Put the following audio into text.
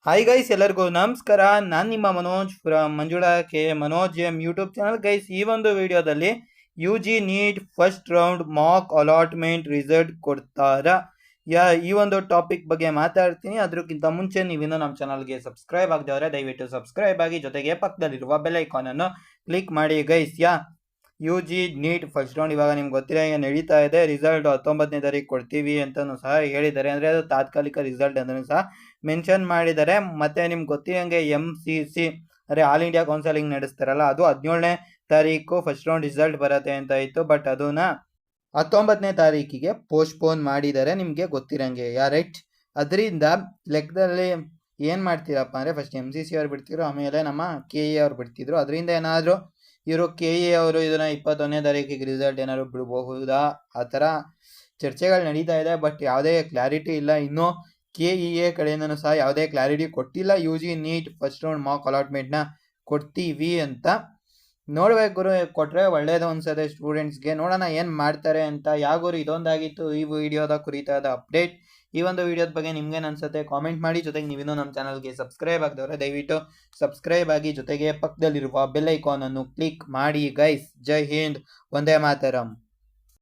Hi guys, ಎಲ್ಲರಿಗೂ ನಮಸ್ಕಾರ. ನಾನು ನಿಮ್ಮ Manoj from Manjula K Manoj M YouTube channel. Guys, ಈ ಒಂದು ವಿಡಿಯೋದಲ್ಲಿ you G NEET first round Mach allotment result ಕೊಡ್ತಾರಾ ಈ ಒಂದು ಟಾಪಿಕ್ ಬಗ್ಗೆ ಮಾತಾಡ್ತೀನಿ. ಅದಕ್ಕಿಂತ ಮುಂಚೆ ನೀವಿನ್ನೂ ನಮ್ಮ ಚಾನಲ್ಗೆ ಸಬ್ಸ್ಕ್ರೈಬ್ ಆಗದವ್ರೆ ದಯವಿಟ್ಟು ಸಬ್ಸ್ಕ್ರೈಬ್ ಆಗಿ, ಜೊತೆಗೆ ಪಕ್ಕದಲ್ಲಿರುವ ಬೆಲ್ ಐಕಾನ್ ಅನ್ನು ಕ್ಲಿಕ್ ಮಾಡಿ. Guys, you G NEET first round ಇವಾಗ ನಿಮ್ಗೆ ಗೊತ್ತಿರೋ ಈಗ ನಡೀತಾ ಇದೆ. ರಿಸಲ್ಟ್ 19ನೇ ತಾರೀಕು ಕೊಡ್ತೀವಿ ಅಂತಲೂ ಸಹ ಹೇಳಿದ್ದಾರೆ. ಅಂದರೆ ಅದು ತಾತ್ಕಾಲಿಕ ರಿಸಲ್ಟ್ ಅಂತಲೂ ಸಹ ಮೆನ್ಷನ್ ಮಾಡಿದ್ದಾರೆ. ಮತ್ತೆ ನಿಮ್ಗೆ ಗೊತ್ತಿರೋಂಗೆ MCC ಅಂದರೆ ಆಲ್ ಇಂಡಿಯಾ ಕೌನ್ಸಲಿಂಗ್ ನಡೆಸ್ತಾರಲ್ಲ, ಅದು 17ನೇ ತಾರೀಕು ಫಸ್ಟ್ ರೌಂಡ್ ರಿಸಲ್ಟ್ ಬರುತ್ತೆ ಅಂತ ಇತ್ತು. ಬಟ್ ಅದನ್ನ 19ನೇ ತಾರೀಕಿಗೆ ಪೋಸ್ಟ್ಪೋನ್ ಮಾಡಿದ್ದಾರೆ, ನಿಮಗೆ ಗೊತ್ತಿರೋಂಗೆ. ರೈಟ್. ಅದರಿಂದ ಲೆಕ್ಕದಲ್ಲಿ ಏನು ಮಾಡ್ತೀರಪ್ಪ ಅಂದರೆ ಫಸ್ಟ್ MCC ಅವ್ರು ಬಿಡ್ತಿದ್ರು, ಆಮೇಲೆ ನಮ್ಮ KE ಅವ್ರು ಬಿಡ್ತಿದ್ರು. ಅದರಿಂದ ಏನಾದರೂ ಇವರು KE ಅವರು ಇದನ್ನು 21ನೇ ತಾರೀಕಿಗೆ ರಿಸಲ್ಟ್ ಏನಾದ್ರು ಬಿಡಬಹುದಾ, ಆ ಥರ ಚರ್ಚೆಗಳು ನಡೀತಾ ಇದೆ. ಬಟ್ ಯಾವುದೇ ಕ್ಲಾರಿಟಿ ಇಲ್ಲ. ಇನ್ನೂ KEA ಕಡೆಯಿಂದನೂ ಸಹ ಯಾವುದೇ ಕ್ಲಾರಿಟಿ ಕೊಟ್ಟಿಲ್ಲ. U G NEET first round mock ಅಲಾಟ್ಮೆಂಟ್ನ ಕೊಡ್ತೀವಿ ಅಂತ. ನೋಡ್ಬೇಕು ಗುರು, ಕೊಟ್ಟರೆ ಒಳ್ಳೇದು ಅನ್ಸತ್ತೆ ಸ್ಟೂಡೆಂಟ್ಸ್ಗೆ. ನೋಡೋಣ ಏನು ಮಾಡ್ತಾರೆ ಅಂತ. ಗುರು, ಇದೊಂದಾಗಿತ್ತು ಈ ವಿಡಿಯೋದ ಕುರಿತಾದ ಅಪ್ಡೇಟ್. ಈ ಒಂದು ವಿಡಿಯೋದ ಬಗ್ಗೆ ನಿಮ್ಗೇನು ಅನ್ಸುತ್ತೆ ಕಾಮೆಂಟ್ ಮಾಡಿ. ಜೊತೆಗೆ ನೀವಿನ್ನೂ ನಮ್ಮ ಚಾನಲ್ಗೆ ಸಬ್ಸ್ಕ್ರೈಬ್ ಆಗದವ್ರೆ ದಯವಿಟ್ಟು ಸಬ್ಸ್ಕ್ರೈಬ್ ಆಗಿ, ಜೊತೆಗೆ ಪಕ್ಕದಲ್ಲಿರುವ ಬೆಲ್ ಐಕಾನ್ ಅನ್ನು ಕ್ಲಿಕ್ ಮಾಡಿ. ಗೈಸ್, ಜೈ ಹಿಂದ್, ವಂದೇ ಮಾತರಂ.